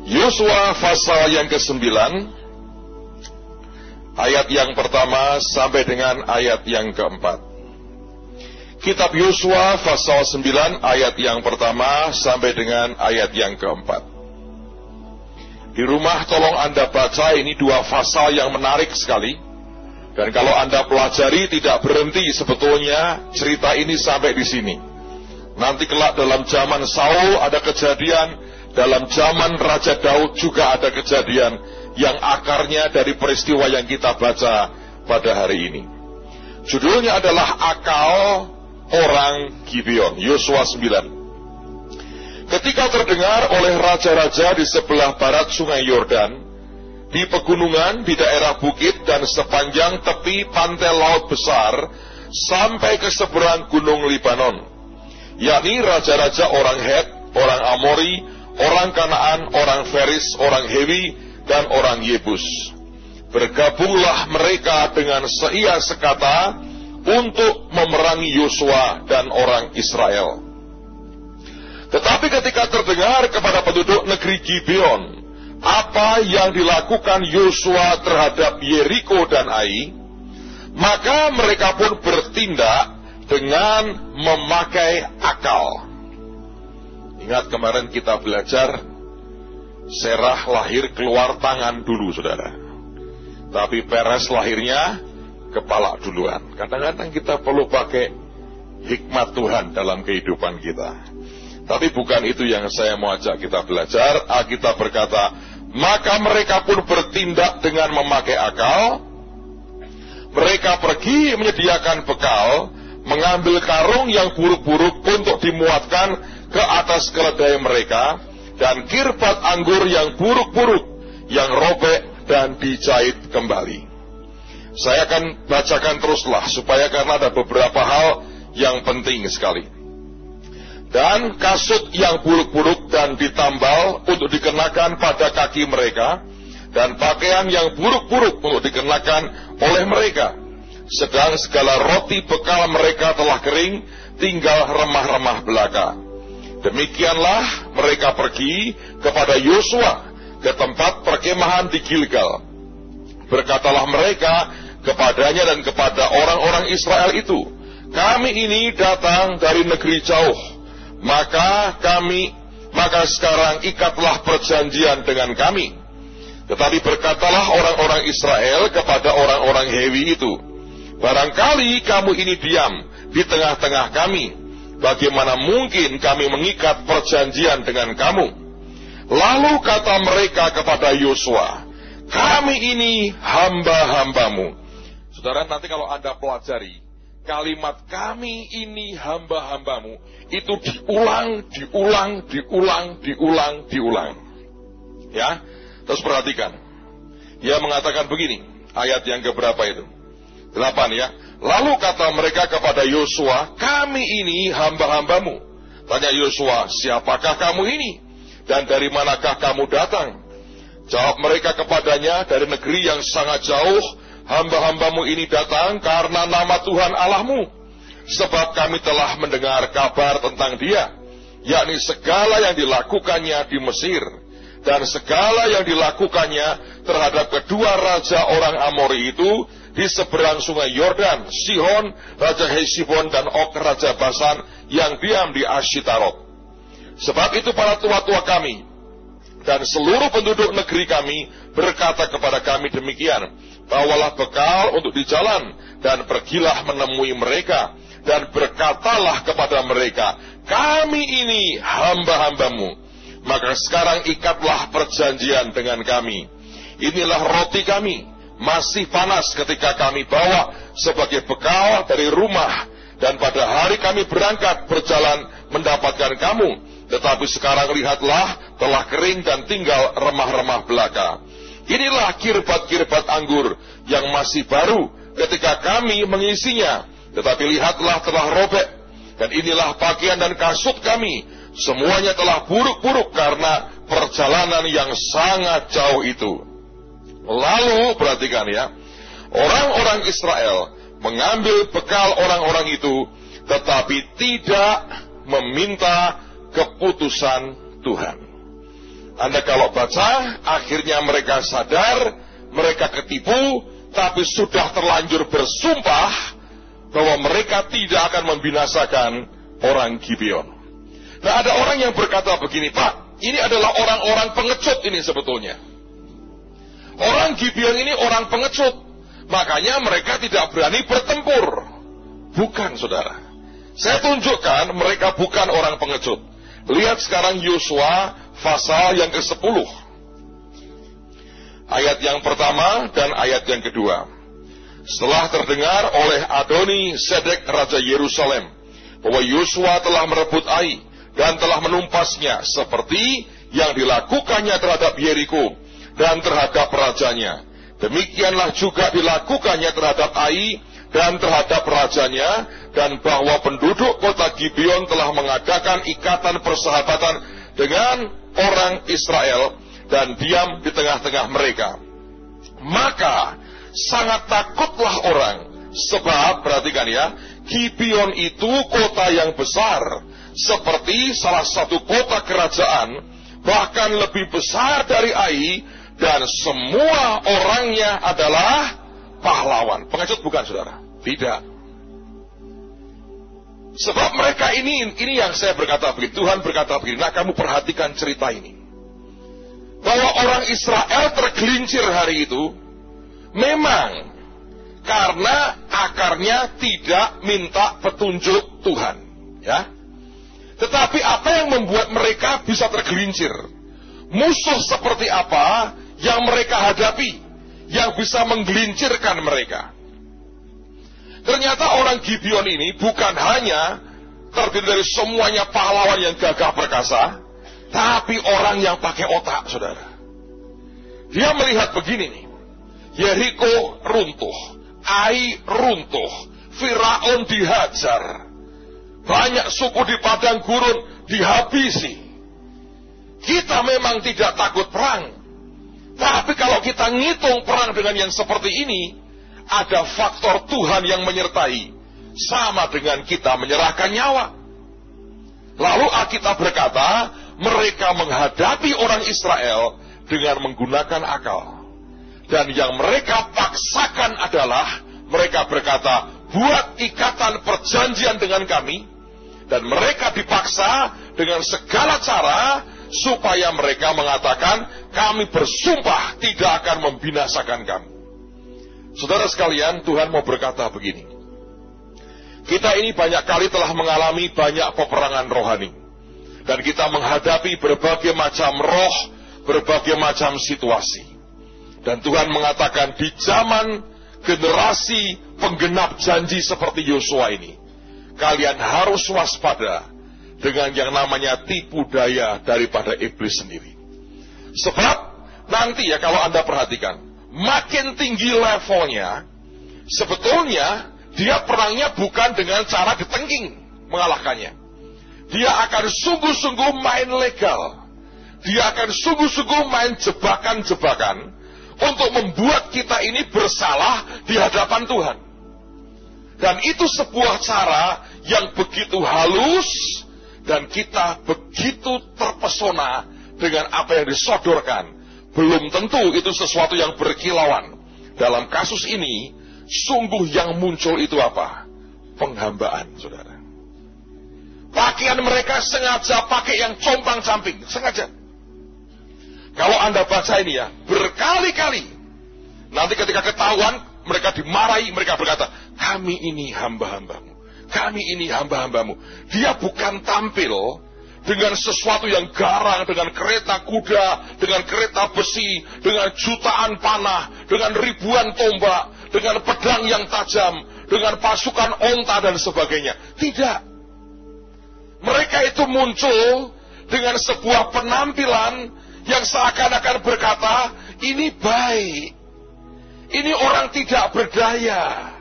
Yosua pasal yang ke-9, ayat yang pertama sampai dengan ayat yang ke-4. Kitab Yosua pasal 9 ayat yang pertama sampai dengan ayat yang ke-4. Di rumah tolong Anda baca, ini dua pasal yang menarik sekali. Dan kalau Anda pelajari tidak berhenti sebetulnya cerita ini sampai di sini. Nanti kelak dalam zaman Saul ada kejadian, dalam zaman Raja Daud juga ada kejadian yang akarnya dari peristiwa yang kita baca pada hari ini. Judulnya adalah Akal Orang Gibeon, Yosua 9. Ketika terdengar oleh raja-raja di sebelah barat sungai Yordan, di pegunungan, di daerah bukit, dan sepanjang tepi pantai laut besar, sampai ke seberang gunung Libanon, yakni raja-raja orang Het, orang Amori, orang Kanaan, orang Feris, orang Hewi, dan orang Yebus. Bergabunglah mereka dengan seia sekata untuk memerangi Yosua dan orang Israel. Tetapi ketika terdengar kepada penduduk negeri Gibeon apa yang dilakukan Yosua terhadap Yeriko dan Ai, maka mereka pun bertindak dengan memakai akal. Ingat kemarin kita belajar Serah lahir keluar tangan dulu, saudara. Tapi Peres lahirnya kepala duluan. Kadang-kadang kita perlu pakai hikmat Tuhan dalam kehidupan kita. Tapi bukan itu yang saya mau ajak kita belajar. Alkitab berkata, maka mereka pun bertindak dengan memakai akal. Mereka pergi menyediakan bekal, mengambil karung yang buruk-buruk untuk dimuatkan ke atas keledai mereka, dan kirbat anggur yang buruk-buruk yang robek dan dijahit kembali. Saya akan bacakan teruslah, supaya karena ada beberapa hal yang penting sekali. Dan kasut yang buruk-buruk dan ditambal untuk dikenakan pada kaki mereka, dan pakaian yang buruk-buruk untuk dikenakan oleh mereka. Sedang segala roti bekal mereka telah kering, tinggal remah-remah belaka. Demikianlah mereka pergi kepada Yosua ke tempat perkemahan di Gilgal. Berkatalah mereka kepadanya dan kepada orang-orang Israel itu, kami ini datang dari negeri jauh, maka sekarang ikatlah perjanjian dengan kami. Tetapi berkatalah orang-orang Israel kepada orang-orang Hewi itu, barangkali kamu ini diam di tengah-tengah kami, bagaimana mungkin kami mengikat perjanjian dengan kamu? Lalu kata mereka kepada Yosua, kami ini hamba-hambamu. Saudara, nanti kalau Anda pelajari kalimat kami ini hamba-hambamu, itu diulang. Ya, terus perhatikan. Dia mengatakan begini, ayat yang keberapa itu? 8 ya. Lalu kata mereka kepada Yosua, kami ini hamba-hambamu. Tanya Yosua, siapakah kamu ini? Dan dari manakah kamu datang? Jawab mereka kepadanya, dari negeri yang sangat jauh, hamba-hambamu ini datang karena nama Tuhan Allahmu. Sebab kami telah mendengar kabar tentang dia, yakni segala yang dilakukannya di Mesir, dan segala yang dilakukannya terhadap kedua raja orang Amori itu di seberang sungai Yordan, Sihon, Raja Hesibon, dan Og, Raja Basan, yang diam di Ashitarot. Sebab itu para tua-tua kami dan seluruh penduduk negeri kami berkata kepada kami demikian, bawalah bekal untuk di jalan, dan pergilah menemui mereka, dan berkatalah kepada mereka, kami ini hamba-hambamu, maka sekarang ikatlah perjanjian dengan kami. Inilah roti kami, masih panas ketika kami bawa sebagai bekal dari rumah, dan pada hari kami berangkat berjalan mendapatkan kamu. Tetapi sekarang lihatlah, telah kering dan tinggal remah-remah belaka. Inilah kirbat-kirbat anggur yang masih baru ketika kami mengisinya. Tetapi lihatlah telah robek. Dan inilah pakaian dan kasut kami, semuanya telah buruk-buruk karena perjalanan yang sangat jauh itu. Lalu perhatikan ya, orang-orang Israel mengambil bekal orang-orang itu, tetapi tidak meminta keputusan Tuhan. Anda kalau baca, akhirnya mereka sadar, mereka ketipu, tapi sudah terlanjur bersumpah bahwa mereka tidak akan membinasakan orang Gibeon. Nah, ada orang yang berkata begini, Pak, ini adalah orang-orang pengecut ini sebetulnya. Orang Gibeon ini orang pengecut, makanya mereka tidak berani bertempur. Bukan, saudara. Saya tunjukkan mereka bukan orang pengecut. Lihat sekarang Yosua pasal yang ke-10. Ayat yang pertama dan ayat yang kedua. Setelah terdengar oleh Adoni Sedek Raja Yerusalem bahwa Yosua telah merebut Ai dan telah menumpasnya seperti yang dilakukannya terhadap Yeriko dan terhadap rajanya, demikianlah juga dilakukannya terhadap Ai dan terhadap rajanya, dan bahwa penduduk kota Gibeon telah mengadakan ikatan persahabatan dengan orang Israel dan diam di tengah-tengah mereka. Maka sangat takutlah orang, sebab perhatikan ya, Gibeon itu kota yang besar, seperti salah satu kota kerajaan, bahkan lebih besar dari Ai, dan semua orangnya adalah pahlawan. Pengecut bukan, saudara? Tidak. Sebab mereka ini yang saya berkata begini, Tuhan berkata begini, nah kamu perhatikan cerita ini. Bahwa orang Israel tergelincir hari itu, memang karena akarnya tidak minta petunjuk Tuhan. Ya. Tetapi apa yang membuat mereka bisa tergelincir? Musuh seperti apa yang mereka hadapi, yang bisa menggelincirkan mereka? Ternyata orang Gibeon ini bukan hanya terdiri dari semuanya pahlawan yang gagah perkasa, tapi orang yang pakai otak, saudara. Dia melihat begini nih, Yeriko runtuh, Ai runtuh, Firaun dihajar, banyak suku di padang gurun dihabisi. Kita memang tidak takut perang, tapi kalau kita ngitung perang dengan yang seperti ini, ada faktor Tuhan yang menyertai, sama dengan kita menyerahkan nyawa. Lalu Alkitab berkata, mereka menghadapi orang Israel dengan menggunakan akal. Dan yang mereka paksakan adalah, mereka berkata, buat ikatan perjanjian dengan kami. Dan mereka dipaksa dengan segala cara, supaya mereka mengatakan, kami bersumpah tidak akan membinasakan kamu. Saudara sekalian, Tuhan mau berkata begini. Kita ini banyak kali telah mengalami banyak peperangan rohani. Dan kita menghadapi berbagai macam roh, berbagai macam situasi. Dan Tuhan mengatakan di zaman generasi penggenap janji seperti Yosua ini, kalian harus waspada dengan yang namanya tipu daya daripada iblis sendiri. Sebab nanti ya, kalau Anda perhatikan, makin tinggi levelnya, sebetulnya dia perangnya bukan dengan cara getengking mengalahkannya. Dia akan sungguh-sungguh main legal. Dia akan sungguh-sungguh main jebakan-jebakan untuk membuat kita ini bersalah di hadapan Tuhan. Dan itu sebuah cara yang begitu halus, dan kita begitu terpesona dengan apa yang disodorkan. Belum tentu itu sesuatu yang berkilauan. Dalam kasus ini, sungguh yang muncul itu apa? Penghambaan, saudara. Pakaian mereka sengaja pakai yang compang-camping, sengaja. Kalau Anda baca ini ya, berkali-kali. Nanti ketika ketahuan, mereka dimarahi, mereka berkata, kami ini hamba-hambamu. Kami ini hamba-hambamu. Dia bukan tampil dengan sesuatu yang garang, dengan kereta kuda, dengan kereta besi, dengan jutaan panah, dengan ribuan tombak, dengan pedang yang tajam, dengan pasukan onta dan sebagainya. Tidak. Mereka itu muncul dengan sebuah penampilan yang seakan-akan berkata, ini baik. Ini orang tidak berdaya.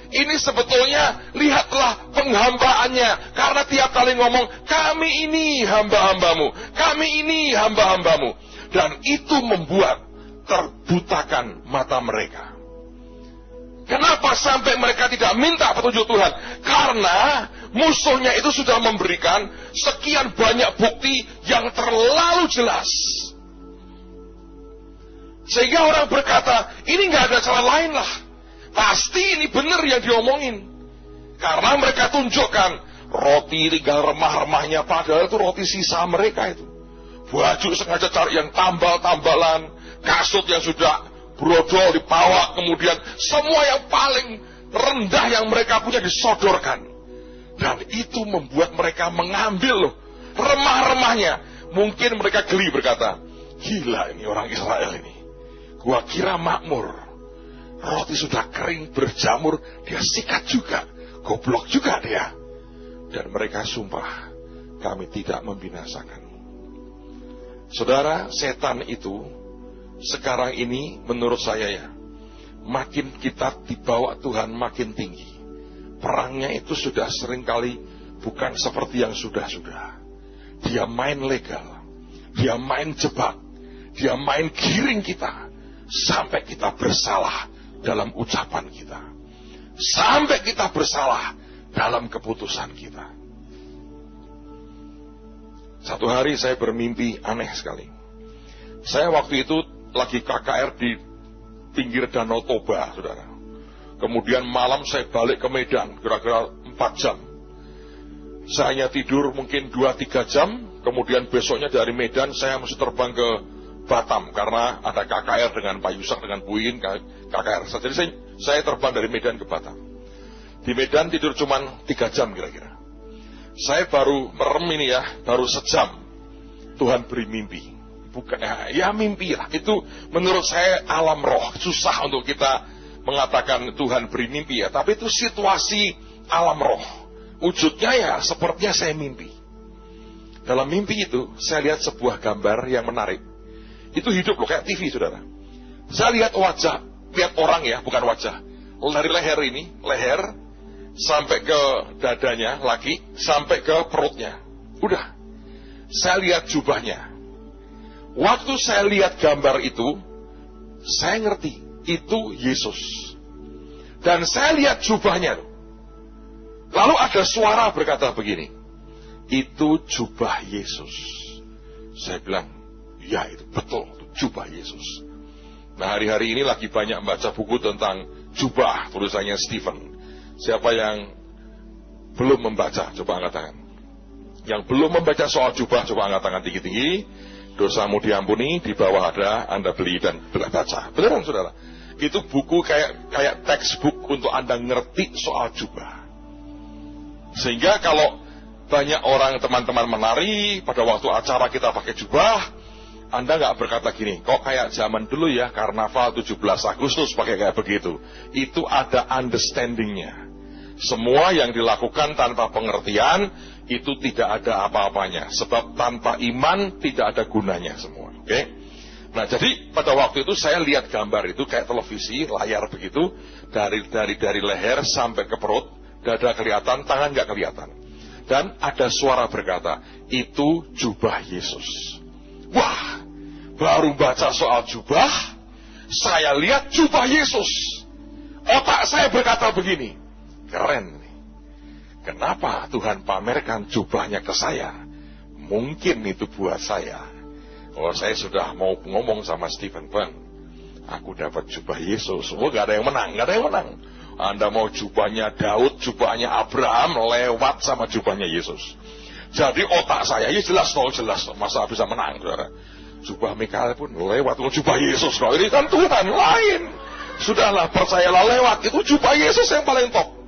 Ini sebetulnya, lihatlah penghambaannya. Karena tiap kali ngomong, kami ini hamba-hambamu. Kami ini hamba-hambamu. Dan itu membuat terbutakan mata mereka. Kenapa sampai mereka tidak minta petunjuk Tuhan? Karena musuhnya itu sudah memberikan sekian banyak bukti yang terlalu jelas. Sehingga orang berkata, ini nggak ada cara lain lah. Pasti ini benar yang diomongin. Karena mereka tunjukkan roti tinggal remah-remahnya, padahal itu roti sisa mereka itu. Baju sengaja cari yang tambal-tambalan, kasut yang sudah brodol dibawa, kemudian semua yang paling rendah yang mereka punya disodorkan. Dan itu membuat mereka mengambil loh remah-remahnya. Mungkin mereka geli berkata, gila ini orang Israel ini. Gua kira makmur. Roti sudah kering, berjamur, dia sikat juga. Goblok juga dia. Dan mereka sumpah, kami tidak membinasakan. Saudara, setan itu sekarang ini menurut saya ya, makin kita dibawa Tuhan makin tinggi. Perangnya itu sudah seringkali bukan seperti yang sudah-sudah. Dia main legal, dia main jebak, dia main giring kita. Sampai kita bersalah dalam ucapan kita. Sampai kita bersalah dalam keputusan kita. Satu hari saya bermimpi aneh sekali. Saya waktu itu lagi KKR di pinggir Danau Toba, saudara. Kemudian malam saya balik ke Medan, kira-kira 4 jam. Saya hanya tidur mungkin 2-3 jam, kemudian besoknya dari Medan saya mesti terbang ke Batam, karena ada KKR dengan Pak Yusak, dengan Bu Iin, KKR. Jadi saya terbang dari Medan ke Batam. Di Medan tidur cuma 3 jam kira-kira. Saya baru merem ini ya, baru sejam. Tuhan beri mimpi. Bukan, ya mimpi lah. Itu menurut saya alam roh. Susah untuk kita mengatakan Tuhan beri mimpi ya. Tapi itu situasi alam roh. Wujudnya ya sepertinya saya mimpi. Dalam mimpi itu, saya lihat sebuah gambar yang menarik. Itu hidup loh, kayak TV, saudara. Saya lihat wajah, lihat orang ya, bukan wajah. Dari leher ini, leher, sampai ke dadanya, laki, sampai ke perutnya. Udah. Saya lihat jubahnya. Waktu saya lihat gambar itu, saya ngerti, itu Yesus. Dan saya lihat jubahnya. Lalu ada suara berkata begini, itu jubah Yesus. Saya bilang, ya itu betul, jubah Yesus. Nah hari-hari ini lagi banyak membaca buku tentang jubah, tulisannya Stephen. Siapa yang belum membaca, coba angkat tangan. Yang belum membaca soal jubah, coba angkat tangan tinggi-tinggi. Dosamu diampuni, di bawah ada, Anda beli dan baca. Beneran saudara? Itu buku kayak textbook untuk Anda ngerti soal jubah. Sehingga kalau banyak orang teman-teman menari, pada waktu acara kita pakai jubah, Anda nggak berkata gini, kok kayak zaman dulu ya, karnaval 17 Agustus pakai kayak begitu. Itu ada understandingnya. Semua yang dilakukan tanpa pengertian, itu tidak ada apa-apanya. Sebab tanpa iman, tidak ada gunanya semua. Oke? Nah jadi pada waktu itu saya lihat gambar itu kayak televisi, layar begitu, dari leher sampai ke perut, dada kelihatan, tangan nggak kelihatan. Dan ada suara berkata, itu jubah Yesus. Wah, baru baca soal jubah, saya lihat jubah Yesus. Otak saya berkata begini, keren nih. Kenapa Tuhan pamerkan jubahnya ke saya? Mungkin itu buat saya. Oh, saya sudah mau ngomong sama Stephen, Bang, aku dapat jubah Yesus. Oh, gak ada yang menang, gak ada yang menang. Anda mau jubahnya Daud, jubahnya Abraham, lewat sama jubahnya Yesus. Jadi otak saya, ya jelas, masa bisa menang, saudara. Jubah Mikael pun lewat, jubah Yesus. Kalau ini kan Tuhan lain. Sudahlah, percayalah lewat, itu jubah Yesus yang paling top.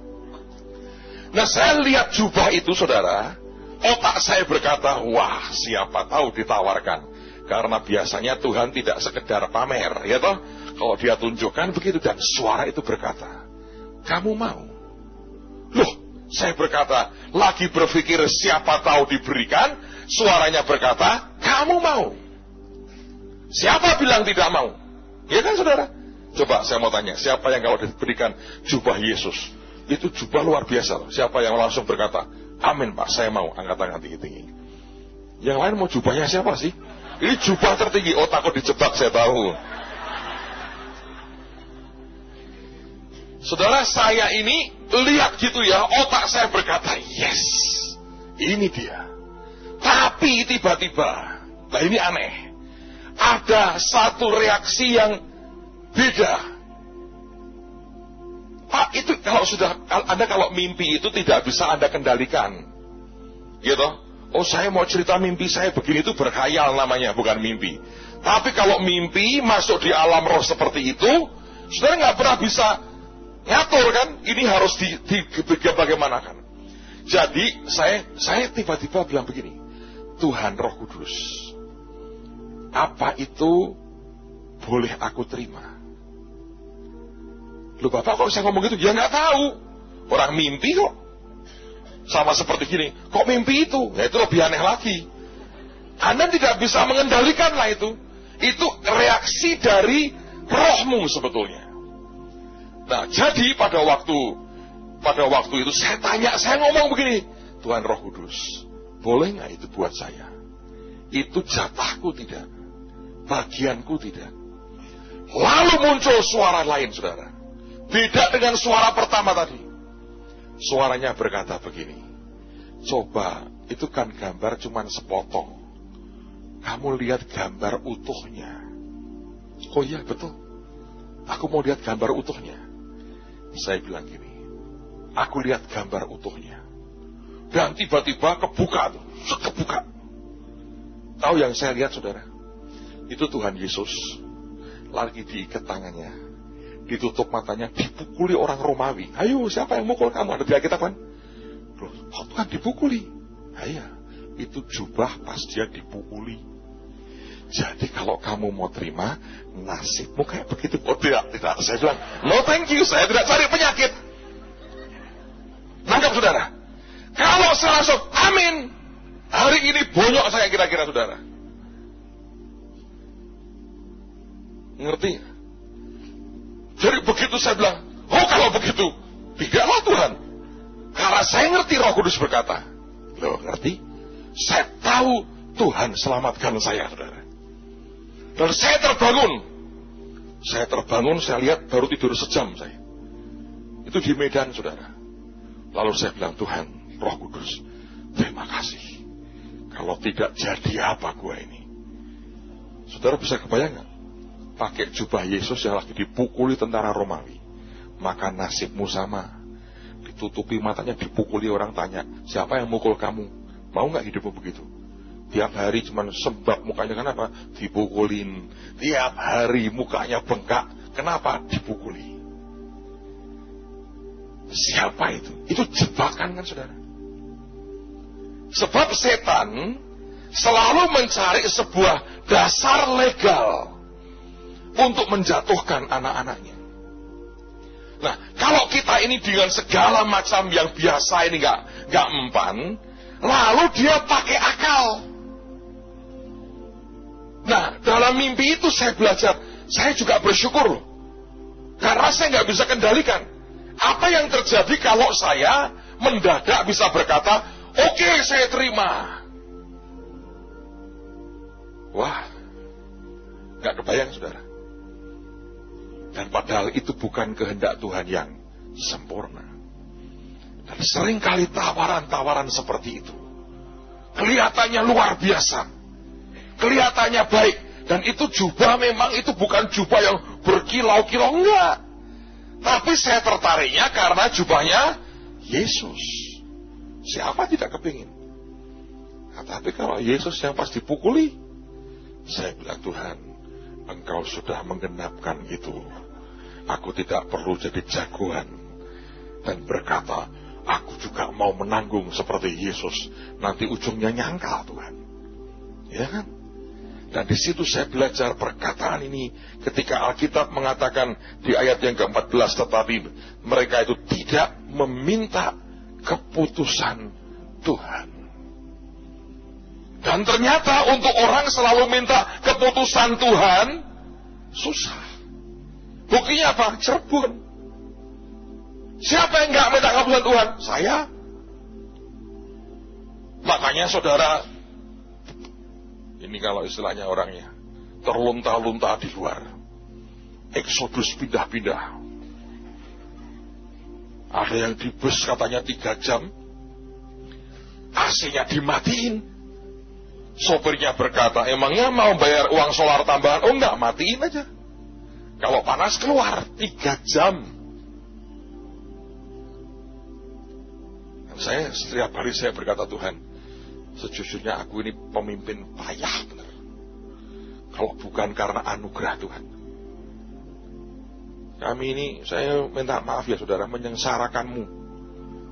Nah, saya lihat jubah itu, saudara. Otak saya berkata, wah, siapa tahu ditawarkan. Karena biasanya Tuhan tidak sekedar pamer, ya toh? Kalau dia tunjukkan begitu, dan suara itu berkata, kamu mau? Loh, saya berkata, lagi berpikir siapa tahu diberikan, suaranya berkata, kamu mau? Siapa bilang tidak mau? Ya kan saudara? Coba saya mau tanya, siapa yang kalau diberikan jubah Yesus, itu jubah luar biasa loh. Siapa yang langsung berkata, amin Pak, saya mau, angkat tangan tinggi-tinggi. Yang lain mau jubahnya siapa sih? Ini jubah tertinggi, otakku dijebak, saya tahu. Saudara, saya ini lihat gitu ya, otak saya berkata, yes, ini dia. Tapi tiba-tiba, nah ini aneh, ada ada satu reaksi yang beda. Pak, itu Anda kalau mimpi itu tidak bisa Anda kendalikan. Gitu. Oh, saya mau cerita mimpi saya begini, itu berkhayal namanya, bukan mimpi. Tapi kalau mimpi masuk di alam roh seperti itu, saudara nggak pernah bisa ngatur kan? Ini harus bagaimanakan. Jadi saya tiba-tiba bilang begini, Tuhan Roh Kudus, apa itu boleh aku terima? Loh Bapak kok bisa ngomong gitu? Ya nggak tahu. Orang mimpi kok. Sama seperti gini, kok mimpi itu? Ya itu lebih aneh lagi. Anda tidak bisa mengendalikan lah itu. Itu reaksi dari rohmu sebetulnya. Nah, jadi pada waktu itu saya ngomong begini, Tuhan Roh Kudus, boleh nggak itu buat saya? Itu jatahku tidak, bagianku tidak. Lalu muncul suara lain, saudara. Beda dengan suara pertama tadi. Suaranya berkata begini, coba, itu kan gambar cuman sepotong. Kamu lihat gambar utuhnya. Oh iya, betul. Aku mau lihat gambar utuhnya. Saya bilang gini, aku lihat gambar utuhnya. Dan tiba-tiba kebuka tuh, kebuka. Tahu yang saya lihat, saudara? Itu Tuhan Yesus lagi diikat tangannya, ditutup matanya, dipukuli orang Romawi. Ayo, siapa yang mukul kamu? Ada di Alkitab kan? Loh, kok Tuhan dipukuli? Iya, itu jubah pas dia dipukuli. Jadi kalau kamu mau terima, nasibmu kayak begitu. Oh tidak. Saya bilang, no thank you, saya tidak cari penyakit. Nangkap saudara? Kalau saya langsung, amin. Hari ini bonyok saya kira-kira saudara. Ngerti? Jadi begitu saya bilang, oh kalau begitu, tidaklah Tuhan. Karena saya ngerti Roh Kudus berkata, loh ngerti? Saya tahu Tuhan selamatkan saya, saudara. Dan saya terbangun, saya lihat baru tidur sejam saya. Itu di Medan, saudara. Lalu saya bilang, Tuhan, Roh Kudus, terima kasih. Kalau tidak jadi apa gua ini? Saudara bisa kebayang gak? Pakai jubah Yesus yang lagi dipukuli tentara Romawi. Maka nasibmu sama. Ditutupi matanya, dipukuli, orang tanya, siapa yang mukul kamu? Mau gak hidupmu begitu? Tiap hari cuman sembab mukanya, kenapa? Dipukulin. Tiap hari mukanya bengkak. Kenapa? Dipukuli. Siapa itu? Itu jebakan kan, saudara? Sebab setan selalu mencari sebuah dasar legal untuk menjatuhkan anak-anaknya. Nah, kalau kita ini dengan segala macam yang biasa ini gak mempan, lalu dia pakai akal. Nah, dalam mimpi itu saya belajar, saya juga bersyukur loh. Karena saya nggak bisa kendalikan. Apa yang terjadi kalau saya mendadak bisa berkata, oke, saya terima. Wah, nggak kebayang, saudara. Dan padahal itu bukan kehendak Tuhan yang sempurna. Dan seringkali tawaran-tawaran seperti itu kelihatannya luar biasa. Kelihatannya baik. Dan itu jubah memang itu bukan jubah yang berkilau-kilau, enggak. Tapi saya tertariknya karena jubahnya Yesus. Siapa tidak kepingin? Nah, tapi kalau Yesus yang pas dipukuli, saya bilang, Tuhan, Engkau sudah menggenapkan itu. Aku tidak perlu jadi jagoan. Dan berkata, aku juga mau menanggung seperti Yesus. Nanti ujungnya nyangkal, Tuhan. Ya kan? Dan di situ saya belajar perkataan ini ketika Alkitab mengatakan di ayat yang ke-14, tetapi mereka itu tidak meminta keputusan Tuhan. Dan ternyata untuk orang selalu minta keputusan Tuhan susah. Buktinya apa? Cirebon. Siapa yang nggak minta keputusan Tuhan? Saya. Makanya saudara, ini kalau istilahnya orangnya, terlunta-lunta di luar. Eksodus pindah-pindah. Ada yang di bus katanya 3 jam. AC-nya dimatiin. Sopirnya berkata, emangnya mau bayar uang solar tambahan? Oh enggak, matiin aja. Kalau panas keluar 3 jam. Dan setiap hari saya berkata, Tuhan, sejujurnya aku ini pemimpin payah benar. Kalau bukan karena anugerah Tuhan. Kami ini, saya minta maaf ya saudara, menyengsarakanmu.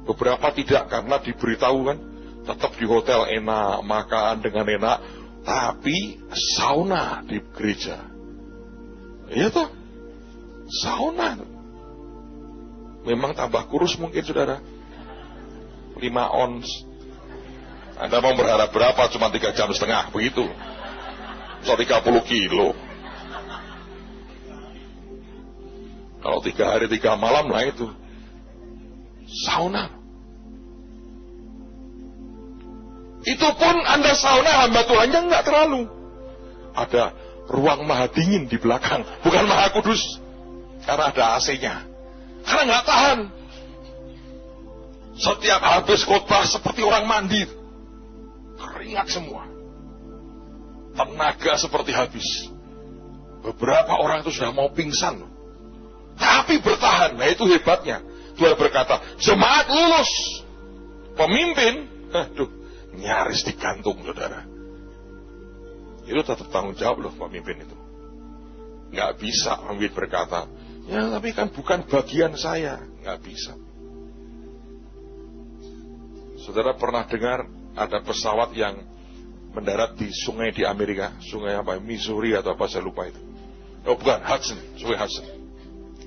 Beberapa tidak karena diberitahu kan, tetap di hotel enak, makan dengan enak, tapi sauna di gereja. Iya toh? Sauna. Memang tambah kurus mungkin saudara. 5 ons. Anda mau berharap berapa? Cuma 3,5 jam begitu. So 30 kilo. Kalau 3 hari 3 malam lah itu sauna. Itu pun Anda sauna hamba Tuhannya enggak terlalu. Ada ruang maha dingin di belakang, bukan maha kudus. Karena ada AC-nya. Karena enggak tahan. Setiap habis khotbah seperti orang mandi. Keringat semua. Tenaga seperti habis. Beberapa orang itu sudah mau pingsan. Tapi bertahan. Nah itu hebatnya. Tuhan berkata, jemaat lulus. Pemimpin, nyaris digantung saudara. Itu tetap tanggung jawab loh pemimpin itu. Nggak bisa pemimpin berkata, ya tapi kan bukan bagian saya. Nggak bisa. Saudara pernah dengar ada pesawat yang mendarat di sungai di Amerika, sungai apa, Missouri atau apa saya lupa itu. Oh bukan, sungai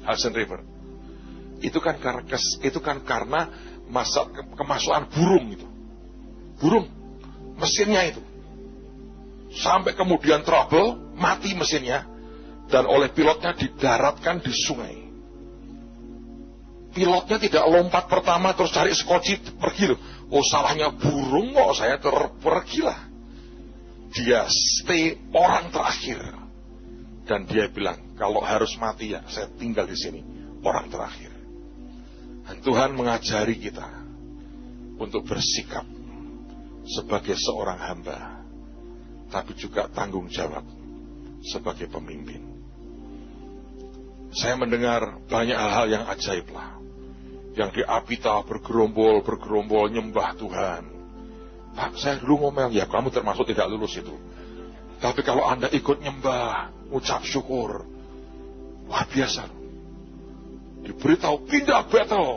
Hudson River. Itu kan karena masa kemasukan burung itu. Burung, mesinnya itu. Sampai kemudian trouble, mati mesinnya, dan oleh pilotnya didaratkan di sungai. Pilotnya tidak lompat pertama terus cari skoci pergi loh. Oh salahnya burung kok, saya pergilah. Dia stay orang terakhir. Dan dia bilang, kalau harus mati ya, saya tinggal di sini, orang terakhir. Dan Tuhan mengajari kita untuk bersikap sebagai seorang hamba, tapi juga tanggung jawab sebagai pemimpin. Saya mendengar banyak hal-hal yang ajaib lah. Yang di Apita bergerombol nyembah Tuhan. Pak, saya dulu ngomel, ya kamu termasuk tidak lulus itu. Tapi kalau Anda ikut nyembah, ucap syukur, luar biasa. Diberitahu pindah Betel.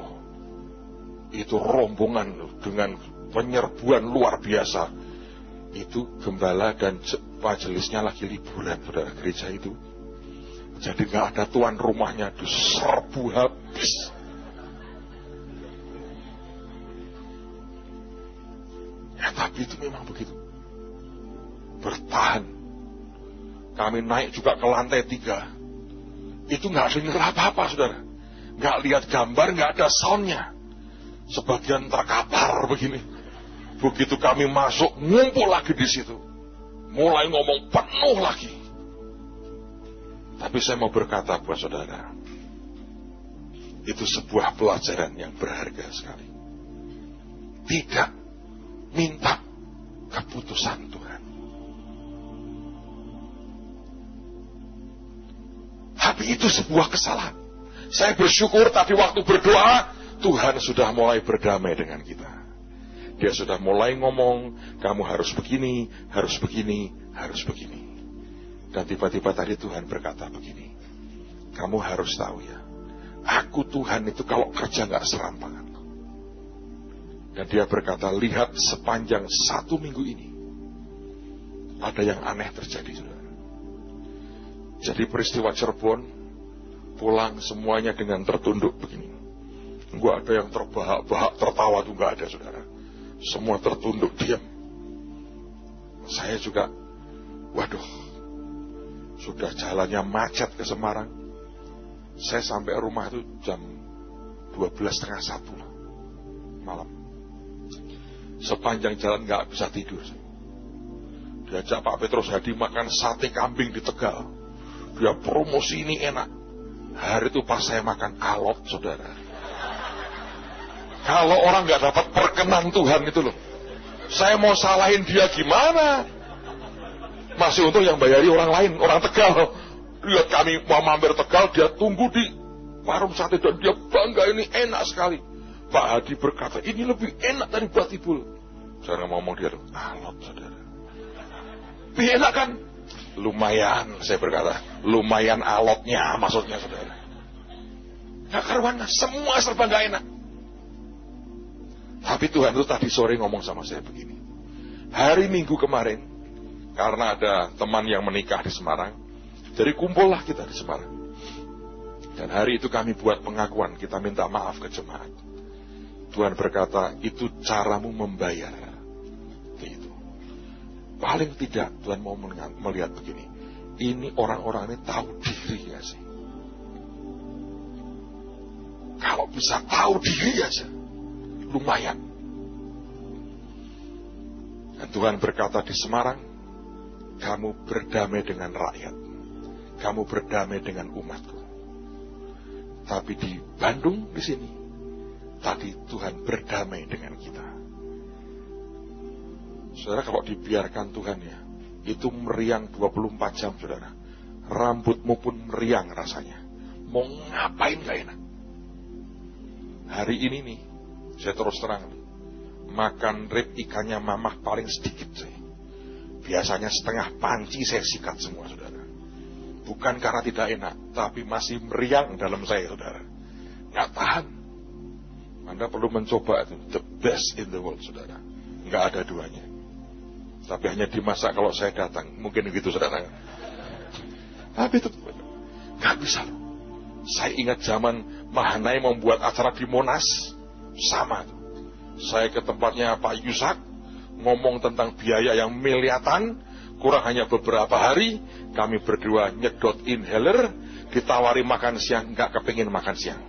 Itu rombongan dengan penyerbuan luar biasa. Itu gembala dan majelisnya lagi liburan, saudara, gereja itu. Jadi gak ada tuan rumahnya, diserbu habis. Ya tapi itu memang begitu. Bertahan. Kami naik juga ke lantai 3. Itu gak dengar apa-apa saudara. Gak lihat gambar, gak ada soundnya. Sebagian terkapar begini. Begitu kami masuk, ngumpul lagi di situ. Mulai ngomong penuh lagi. Tapi saya mau berkata buat saudara, itu sebuah pelajaran yang berharga sekali. Tidak minta keputusan Tuhan, tapi itu sebuah kesalahan. Saya bersyukur, tapi waktu berdoa Tuhan sudah mulai berdamai dengan kita. Dia sudah mulai ngomong, kamu harus begini, harus begini, harus begini. Dan tiba-tiba tadi Tuhan berkata begini, kamu harus tahu ya, aku Tuhan itu kalau kerja gak serampangan. Dan dia berkata, lihat sepanjang 1 minggu ini ada yang aneh terjadi. Jadi peristiwa Cirebon, pulang semuanya dengan tertunduk begini. Gak ada yang terbahak-bahak tertawa tuh gak ada saudara. Semua tertunduk diam. Saya juga, waduh, sudah jalannya macet ke Semarang. Saya sampai rumah itu jam 12:30 malam. Sepanjang jalan gak bisa tidur. Diajak Pak Petrus Hadi makan sate kambing di Tegal. Dia promosi ini enak. Hari itu pas saya makan alot saudara. Kalau orang gak dapat perkenan Tuhan itu loh, saya mau salahin dia gimana? Masih untung yang bayari orang lain, orang Tegal. Lihat kami mau mampir Tegal, dia tunggu di warung sate dan dia bangga, ini enak sekali. Pak Hadi berkata, ini lebih enak dari batibul. Saya ngomong dia, alot saudara. Lebih enak kan? Lumayan, saya berkata. Lumayan alotnya maksudnya saudara. Gak karuan, semua serba gak enak. Tapi Tuhan itu tadi sore ngomong sama saya begini. Hari Minggu kemarin, karena ada teman yang menikah di Semarang, jadi kumpullah kita di Semarang. Dan hari itu kami buat pengakuan, kita minta maaf ke jemaat. Tuhan berkata, itu caramu membayar. Gitu. Paling tidak Tuhan mau melihat begini. Ini orang-orang ini tahu diri ya sih. Kalau bisa tahu diri aja, lumayan. Dan Tuhan berkata di Semarang, kamu berdamai dengan rakyat, kamu berdamai dengan umatku. Tapi di Bandung di sini, tadi Tuhan berdamai dengan kita. Saudara, kalau dibiarkan Tuhan ya, itu meriang 24 jam saudara. Rambutmu pun meriang rasanya. Mau ngapain gak enak. Hari ini nih, saya terus terang nih, makan rib ikannya mamah paling sedikit saya. Biasanya setengah panci saya sikat semua saudara. Bukan karena tidak enak, tapi masih meriang dalam saya saudara. Nggak tahan. Anda perlu mencoba itu, the best in the world saudara. Nggak ada duanya. Tapi hanya dimasak kalau saya datang, mungkin begitu saudara. Tapi itu nggak bisa loh. Saya ingat zaman Mahanai membuat acara di Monas, sama tuh. Saya ke tempatnya Pak Yusak, ngomong tentang biaya yang miliatan, kurang hanya beberapa hari, kami berdua nyedot inhaler, ditawari makan siang, nggak kepingin makan siang.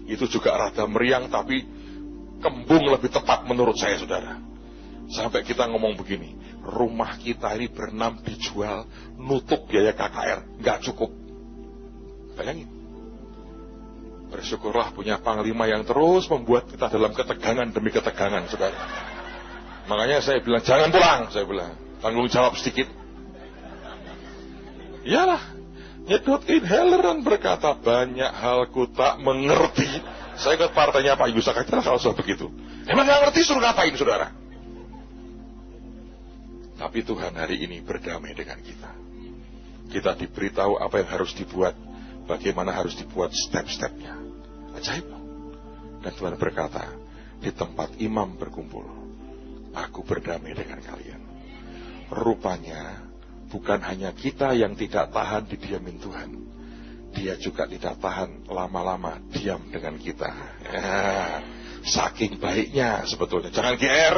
Itu juga rada meriang, tapi kembung lebih tepat menurut saya, saudara. Sampai kita ngomong begini, rumah kita ini berenam dijual, nutup biaya KKR, nggak cukup. Bayangin. Bersyukurlah punya panglima yang terus membuat kita dalam ketegangan demi ketegangan, saudara. Makanya saya bilang, jangan pulang, saya bilang. Tanggung jawab sedikit. Iyalah, nyedot inhaler dan berkata, banyak hal ku tak mengerti. Saya ke partainya Pak Yusak aja kalau soal begitu. Emang gak ngerti suruh ngapain, saudara? Tapi Tuhan hari ini berdamai dengan kita. Kita diberitahu apa yang harus dibuat, bagaimana harus dibuat step-stepnya. Ajaib. Dan Tuhan berkata, di tempat imam berkumpul, aku berdamai dengan kalian. Rupanya, bukan hanya kita yang tidak tahan didiamin Tuhan. Dia juga tidak tahan lama-lama diam dengan kita. Saking baiknya sebetulnya. Jangan GR.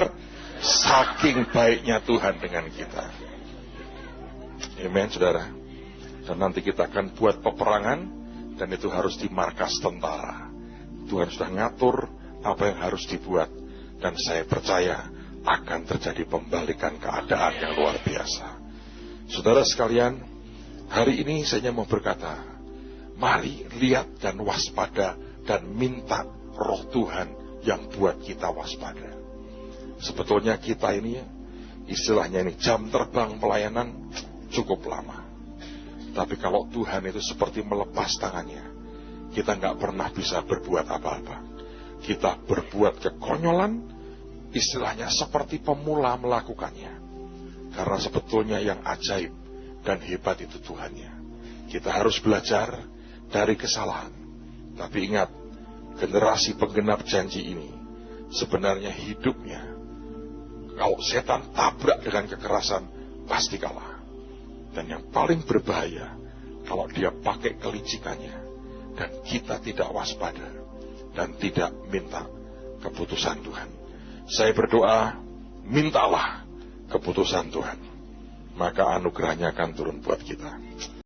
Saking baiknya Tuhan dengan kita. Amen, saudara. Dan nanti kita akan buat peperangan, dan itu harus di markas tentara. Tuhan sudah ngatur apa yang harus dibuat, dan saya percaya akan terjadi pembalikan keadaan yang luar biasa. Saudara sekalian, hari ini saya mau berkata, mari lihat dan waspada dan minta roh Tuhan yang buat kita waspada. Sebetulnya kita ini, istilahnya ini jam terbang pelayanan cukup lama. Tapi kalau Tuhan itu seperti melepas tangannya, kita nggak pernah bisa berbuat apa-apa. Kita berbuat kekonyolan, istilahnya seperti pemula melakukannya. Karena sebetulnya yang ajaib dan hebat itu Tuhannya. Kita harus belajar dari kesalahan. Tapi ingat, generasi penggenap janji ini sebenarnya hidupnya, kalau setan tabrak dengan kekerasan, pasti kalah. Dan yang paling berbahaya, kalau dia pakai kelicikannya, dan kita tidak waspada, dan tidak minta keputusan Tuhan. Saya berdoa, mintalah keputusan Tuhan. Maka anugerahnya akan turun buat kita.